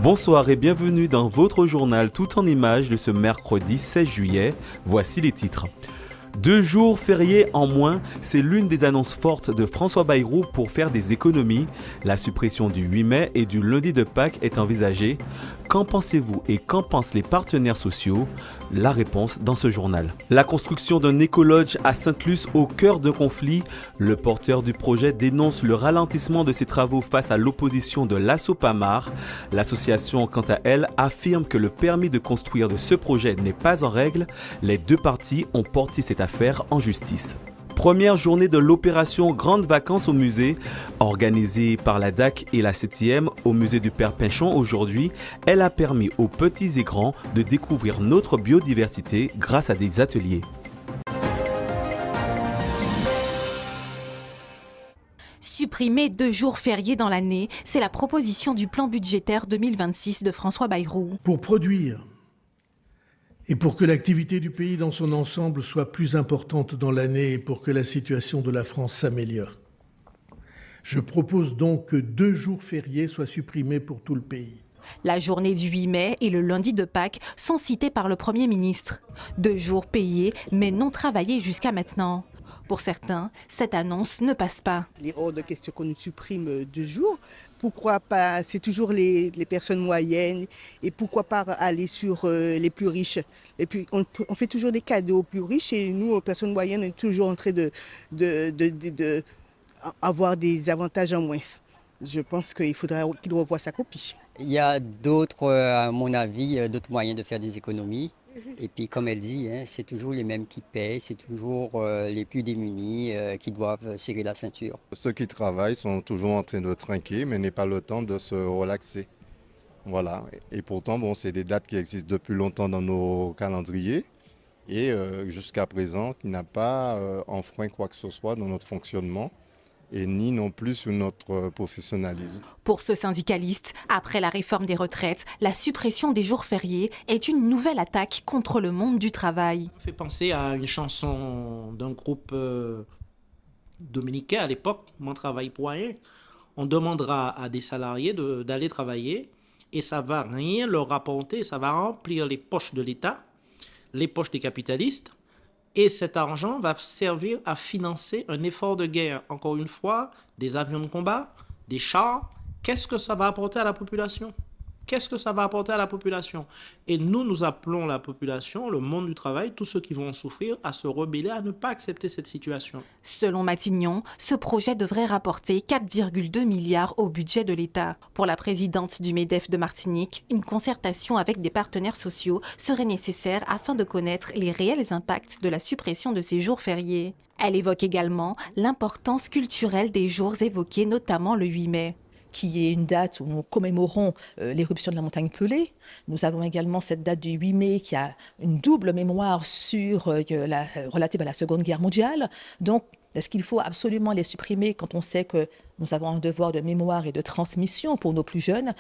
Bonsoir et bienvenue dans votre journal tout en images de ce mercredi 16 juillet. Voici les titres. 2 jours fériés en moins, c'est l'une des annonces fortes de François Bayrou pour faire des économies. La suppression du 8 mai et du lundi de Pâques est envisagée. Qu'en pensez-vous et qu'en pensent les partenaires sociaux? La réponse dans ce journal. La construction d'un écologe à Sainte-Luce au cœur d'un conflit. Le porteur du projet dénonce le ralentissement de ses travaux face à l'opposition de l'Assopamar. L'association, quant à elle, affirme que le permis de construire de ce projet n'est pas en règle. Les deux parties ont porté cette affaire en justice. Première journée de l'opération Grandes Vacances au musée, organisée par la DAC et la 7e au musée du Père Pinchon aujourd'hui, elle a permis aux petits et grands de découvrir notre biodiversité grâce à des ateliers. Supprimer 2 jours fériés dans l'année, c'est la proposition du plan budgétaire 2026 de François Bayrou. Pour produire et pour que l'activité du pays dans son ensemble soit plus importante dans l'année et pour que la situation de la France s'améliore. Je propose donc que 2 jours fériés soient supprimés pour tout le pays. La journée du 8 mai et le lundi de Pâques sont cités par le Premier ministre. 2 jours payés mais non travaillés jusqu'à maintenant. Pour certains, cette annonce ne passe pas. Il est hors de question qu'on nous supprime 2 jours. Pourquoi pas? C'est toujours les personnes moyennes. Et pourquoi pas aller sur les plus riches? Et puis on fait toujours des cadeaux aux plus riches et nous, aux personnes moyennes, on est toujours en train de avoir des avantages en moins. Je pense qu'il faudrait qu'il revoie sa copie. Il y a d'autres, à mon avis, d'autres moyens de faire des économies. Et puis, comme elle dit, c'est toujours les mêmes qui payent, c'est toujours les plus démunis qui doivent serrer la ceinture. Ceux qui travaillent sont toujours en train de trinquer, mais n'ont pas le temps de se relaxer. Voilà. Et pourtant, bon, c'est des dates qui existent depuis longtemps dans nos calendriers. Et jusqu'à présent, qui n'a pas enfreint quoi que ce soit dans notre fonctionnement. Et ni non plus sur notre professionnalisme. Pour ce syndicaliste, après la réforme des retraites, la suppression des jours fériés est une nouvelle attaque contre le monde du travail. Ça fait penser à une chanson d'un groupe dominicain à l'époque, Mon travail pour rien. On demandera à des salariés d'aller travailler et ça va rien leur rapporter, ça va remplir les poches de l'État, les poches des capitalistes. Et cet argent va servir à financer un effort de guerre. Encore une fois, des avions de combat, des chars. Qu'est-ce que ça va apporter à la population? Qu'est-ce que ça va apporter à la population? Et nous appelons la population, le monde du travail, tous ceux qui vont en souffrir, à se rebeller, à ne pas accepter cette situation. Selon Matignon, ce projet devrait rapporter 4,2 milliards au budget de l'État. Pour la présidente du MEDEF de Martinique, une concertation avec des partenaires sociaux serait nécessaire afin de connaître les réels impacts de la suppression de ces jours fériés. Elle évoque également l'importance culturelle des jours évoqués, notamment le 8 mai. Qui est une date où nous commémorons l'éruption de la montagne Pelée. Nous avons également cette date du 8 mai qui a une double mémoire relative à la Seconde Guerre mondiale. Donc, est-ce qu'il faut absolument les supprimer quand on sait que nous avons un devoir de mémoire et de transmission pour nos plus jeunes?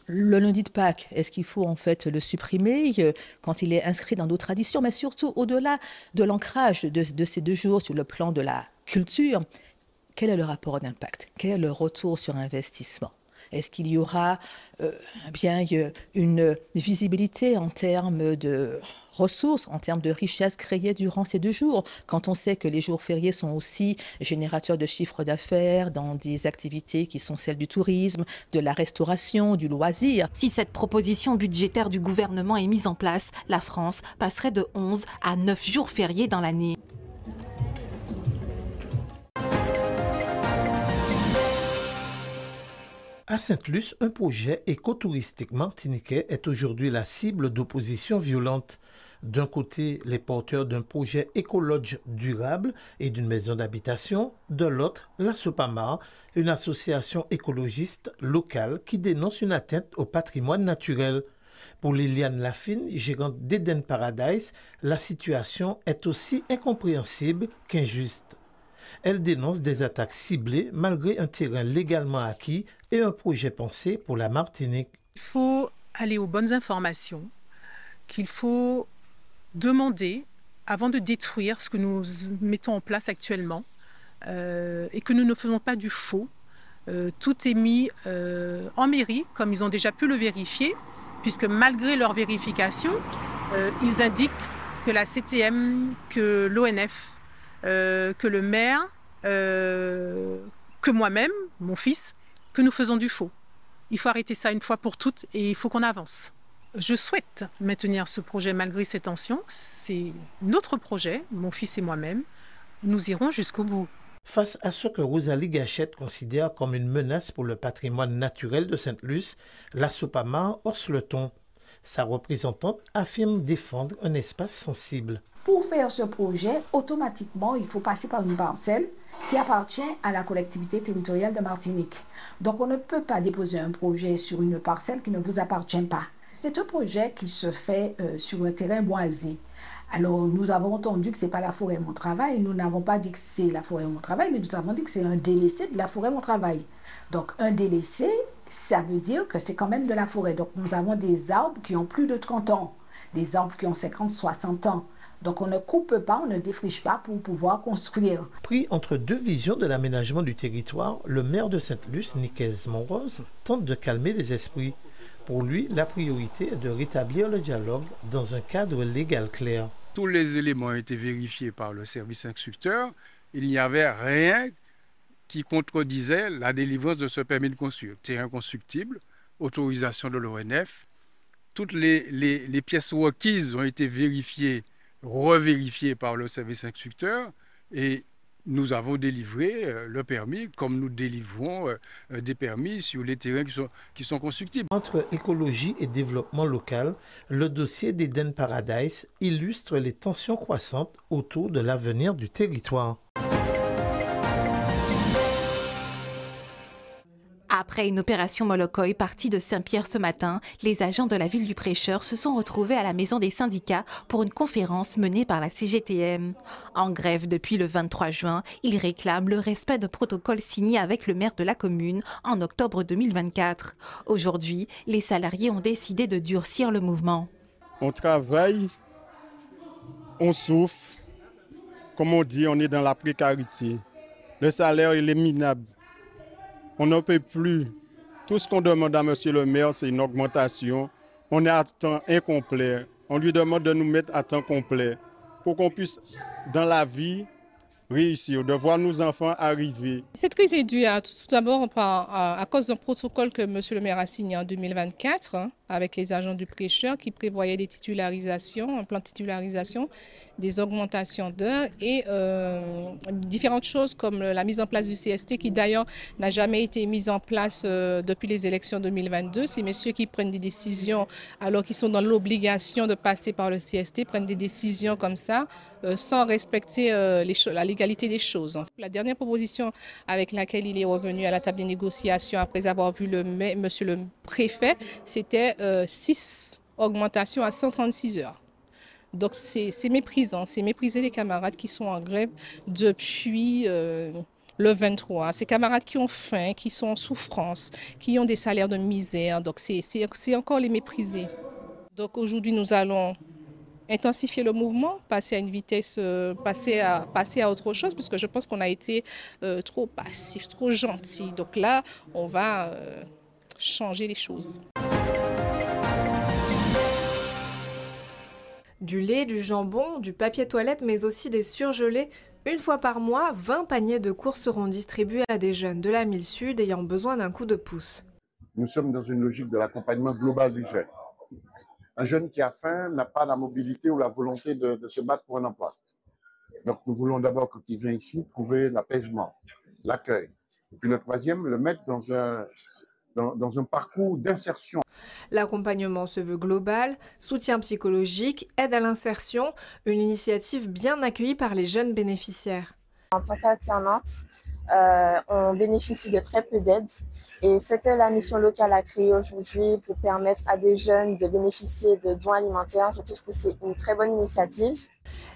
Le lundi de Pâques, est-ce qu'il faut en fait le supprimer quand il est inscrit dans nos traditions? Mais surtout, au-delà de l'ancrage de ces 2 jours sur le plan de la culture, quel est le rapport d'impact? Quel est le retour sur investissement? Est-ce qu'il y aura une visibilité en termes de ressources, en termes de richesses créées durant ces 2 jours, quand on sait que les jours fériés sont aussi générateurs de chiffre d'affaires dans des activités qui sont celles du tourisme, de la restauration, du loisir? Si cette proposition budgétaire du gouvernement est mise en place, la France passerait de 11 à 9 jours fériés dans l'année. À Sainte-Luce, un projet écotouristique martiniquais est aujourd'hui la cible d'oppositions violentes. D'un côté, les porteurs d'un projet écologe durable et d'une maison d'habitation. De l'autre, l'Assopamar, une association écologiste locale qui dénonce une atteinte au patrimoine naturel. Pour Liliane Lafine, gérante d'Eden Paradise, la situation est aussi incompréhensible qu'injuste. Elle dénonce des attaques ciblées malgré un terrain légalement acquis et un projet pensé pour la Martinique. Il faut aller aux bonnes informations, qu'il faut demander avant de détruire ce que nous mettons en place actuellement et que nous ne faisons pas du faux tout est mis en mairie, comme ils ont déjà pu le vérifier, puisque malgré leur vérification, ils indiquent que la CTM, que l'ONF, que le maire, que moi-même, mon fils, que nous faisons du faux. Il faut arrêter ça une fois pour toutes et il faut qu'on avance. Je souhaite maintenir ce projet malgré ces tensions. C'est notre projet, mon fils et moi-même. Nous irons jusqu'au bout. Face à ce que Rosalie Gachette considère comme une menace pour le patrimoine naturel de Sainte-Luce, la Sopama hausse le ton. Sa représentante affirme défendre un espace sensible. Pour faire ce projet, automatiquement, il faut passer par une parcelle qui appartient à la collectivité territoriale de Martinique. Donc, on ne peut pas déposer un projet sur une parcelle qui ne vous appartient pas. C'est un projet qui se fait sur un terrain boisé. Alors, nous avons entendu que ce n'est pas la forêt Mon Travail. Nous n'avons pas dit que c'est la forêt Mon Travail, mais nous avons dit que c'est un délaissé de la forêt Mon Travail. Donc, un délaissé, ça veut dire que c'est quand même de la forêt. Donc, nous avons des arbres qui ont plus de 30 ans, des arbres qui ont 50, 60 ans. Donc, on ne coupe pas, on ne défriche pas pour pouvoir construire. Pris entre deux visions de l'aménagement du territoire, le maire de Sainte-Luce, Nicaise Monrose, tente de calmer les esprits. Pour lui, la priorité est de rétablir le dialogue dans un cadre légal clair. Tous les éléments ont été vérifiés par le service instructeur. Il n'y avait rien qui contredisait la délivrance de ce permis de construire. Terrain constructible, autorisation de l'ONF. Toutes les pièces requises ont été vérifiées, revérifiées par le service instructeur et nous avons délivré le permis comme nous délivrons des permis sur les terrains qui sont constructibles. Entre écologie et développement local, le dossier d'Eden Paradise illustre les tensions croissantes autour de l'avenir du territoire. Après une opération Molokoï partie de Saint-Pierre ce matin, les agents de la ville du Prêcheur se sont retrouvés à la maison des syndicats pour une conférence menée par la CGTM. En grève depuis le 23 juin, ils réclament le respect de protocoles signés avec le maire de la commune en octobre 2024. Aujourd'hui, les salariés ont décidé de durcir le mouvement. On travaille, on souffre, comme on dit, on est dans la précarité. Le salaire il est minable. On n'en peut plus. Tout ce qu'on demande à monsieur le maire, c'est une augmentation. On est à temps incomplet. On lui demande de nous mettre à temps complet pour qu'on puisse, dans la vie, réussir, de voir nos enfants arriver. Cette crise est due tout d'abord à cause d'un protocole que monsieur le maire a signé en 2024 avec les agents du Prêcheur qui prévoyait des titularisations, un plan de titularisation, des augmentations d'heures et différentes choses comme la mise en place du CST qui d'ailleurs n'a jamais été mise en place depuis les élections 2022. Ces messieurs qui prennent des décisions alors qu'ils sont dans l'obligation de passer par le CST, prennent des décisions comme ça sans respecter la légalité des choses. La dernière proposition avec laquelle il est revenu à la table des négociations après avoir vu monsieur le préfet, c'était 6 augmentations à 136 heures. Donc c'est méprisant, c'est mépriser les camarades qui sont en grève depuis le 23. Ces camarades qui ont faim, qui sont en souffrance, qui ont des salaires de misère, donc c'est encore les mépriser. Donc aujourd'hui nous allons intensifier le mouvement, passer à une vitesse, passer à autre chose, parce que je pense qu'on a été trop passif, trop gentil. Donc là, on va changer les choses. Du lait, du jambon, du papier toilette, mais aussi des surgelés. Une fois par mois, 20 paniers de courses seront distribués à des jeunes de la Mille Sud ayant besoin d'un coup de pouce. Nous sommes dans une logique de l'accompagnement global du jeune. Un jeune qui a faim n'a pas la mobilité ou la volonté de se battre pour un emploi. Donc nous voulons d'abord, quand il vient ici, trouver l'apaisement, l'accueil. Et puis le troisième, le mettre dans un parcours d'insertion. L'accompagnement se veut global, soutien psychologique, aide à l'insertion, une initiative bien accueillie par les jeunes bénéficiaires. En tant qu'alternante, on bénéficie de très peu d'aide et ce que la mission locale a créé aujourd'hui pour permettre à des jeunes de bénéficier de dons alimentaires, je trouve que c'est une très bonne initiative.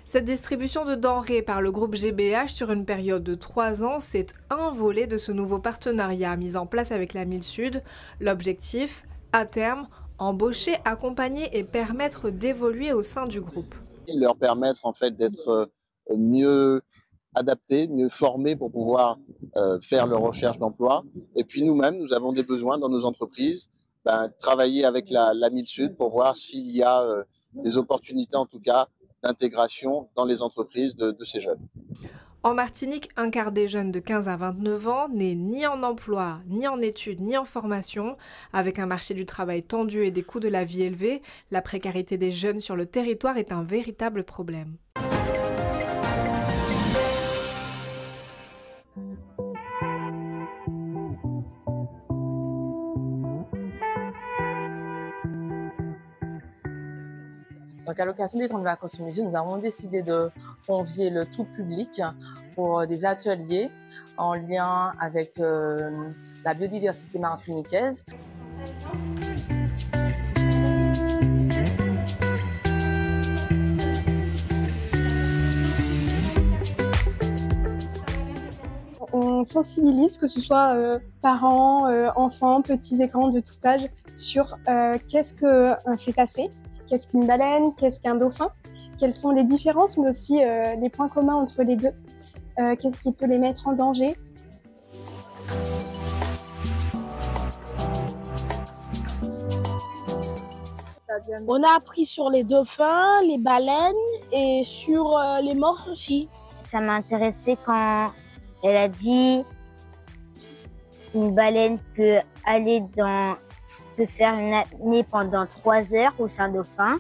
Cette distribution de denrées par le groupe GBH sur une période de 3 ans, c'est un volet de ce nouveau partenariat mis en place avec la Mille Sud. L'objectif, à terme, embaucher, accompagner et permettre d'évoluer au sein du groupe. Leur permettre en fait d'être mieux adaptés, mieux formés pour pouvoir faire leur recherche d'emploi. Et puis nous-mêmes, nous avons des besoins dans nos entreprises, travailler avec la Mille Sud pour voir s'il y a des opportunités, en tout cas, d'intégration dans les entreprises de ces jeunes. En Martinique, un quart des jeunes de 15 à 29 ans n'est ni en emploi, ni en études, ni en formation. Avec un marché du travail tendu et des coûts de la vie élevés, la précarité des jeunes sur le territoire est un véritable problème. Donc à l'occasion des grandes vacances au musée, nous avons décidé de convier le tout public pour des ateliers en lien avec la biodiversité martiniquaise. On sensibilise, que ce soit parents, enfants, petits et grands de tout âge, sur qu'est-ce qu'un cétacé, qu'est-ce qu'une baleine, qu'est-ce qu'un dauphin, quelles sont les différences, mais aussi les points communs entre les deux, qu'est-ce qui peut les mettre en danger. On a appris sur les dauphins, les baleines et sur les morses aussi. Ça m'a intéressé quand elle a dit une baleine peut faire une apnée pendant 3 heures ou c'est un dauphin.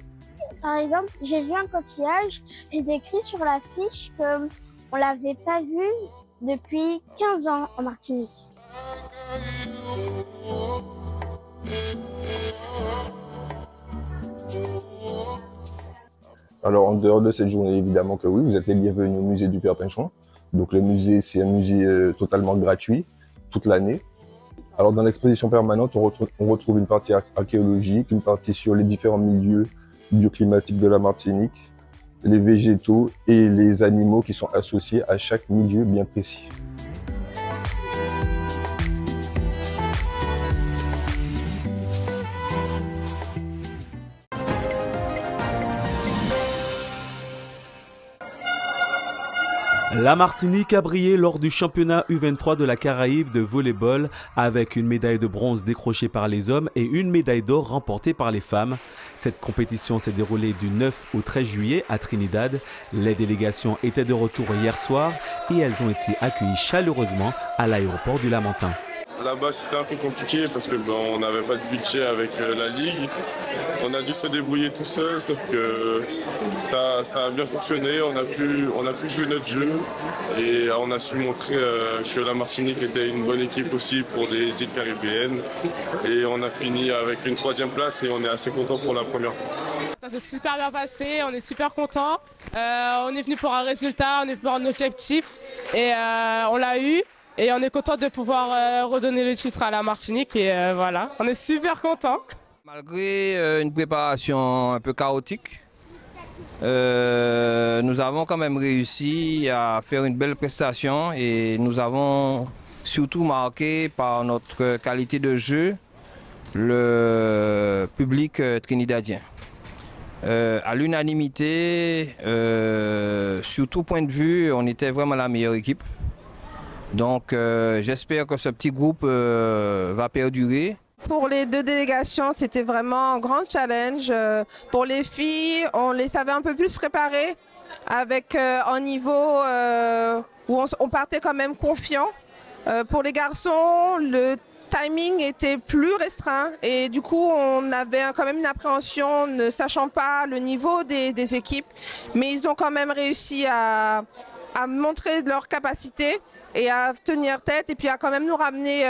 Par exemple, j'ai vu un coquillage, c'est écrit sur la fiche qu'on ne l'avait pas vu depuis 15 ans en Martinique. Alors en dehors de cette journée, évidemment que oui, vous êtes les bienvenus au musée du Père Pinchon. Donc le musée, c'est un musée totalement gratuit toute l'année. Alors dans l'exposition permanente, on retrouve une partie archéologique, une partie sur les différents milieux bioclimatiques de la Martinique, les végétaux et les animaux qui sont associés à chaque milieu bien précis. La Martinique a brillé lors du championnat U23 de la Caraïbe de volley-ball avec une médaille de bronze décrochée par les hommes et une médaille d'or remportée par les femmes. Cette compétition s'est déroulée du 9 au 13 juillet à Trinidad. Les délégations étaient de retour hier soir et elles ont été accueillies chaleureusement à l'aéroport du Lamentin. Là-bas, c'était un peu compliqué parce que on n'avait pas de budget avec la Ligue. On a dû se débrouiller tout seul, sauf que ça a bien fonctionné. On a pu jouer notre jeu et on a su montrer que la Martinique était une bonne équipe aussi pour les îles caribéennes. Et on a fini avec une 3e place et on est assez content pour la première fois. Ça s'est super bien passé, on est super content. On est venu pour un résultat, on est venu pour un objectif et on l'a eu. Et on est content de pouvoir redonner le titre à la Martinique et voilà, on est super content. Malgré une préparation un peu chaotique, nous avons quand même réussi à faire une belle prestation et nous avons surtout marqué par notre qualité de jeu le public trinidadien. À l'unanimité, sur tout point de vue, on était vraiment la meilleure équipe. Donc j'espère que ce petit groupe va perdurer. Pour les deux délégations, c'était vraiment un grand challenge. Pour les filles, on les savait un peu plus préparées avec un niveau où on partait quand même confiant. Pour les garçons, le timing était plus restreint et du coup on avait quand même une appréhension ne sachant pas le niveau des équipes. Mais ils ont quand même réussi à montrer leur capacité et à tenir tête et puis à quand même nous ramener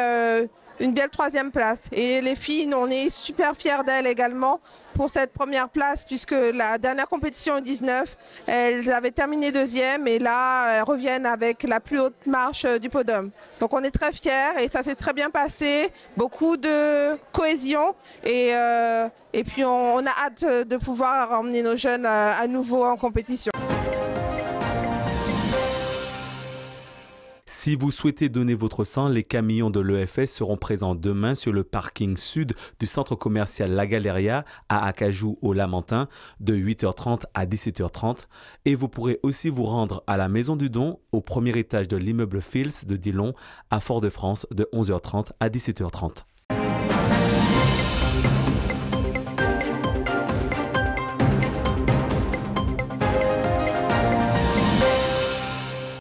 une belle 3e place. Et les filles, on est super fiers d'elles également pour cette première place puisque la dernière compétition 19, elles avaient terminé 2e et là elles reviennent avec la plus haute marche du podium. Donc on est très fiers et ça s'est très bien passé, beaucoup de cohésion et puis on a hâte de pouvoir emmener nos jeunes à nouveau en compétition. Si vous souhaitez donner votre sang, les camions de l'EFS seront présents demain sur le parking sud du centre commercial La Galeria à Acajou au Lamentin de 8h30 à 17h30 et vous pourrez aussi vous rendre à la Maison du Don au premier étage de l'immeuble Fils de Dillon à Fort-de-France de 11h30 à 17h30.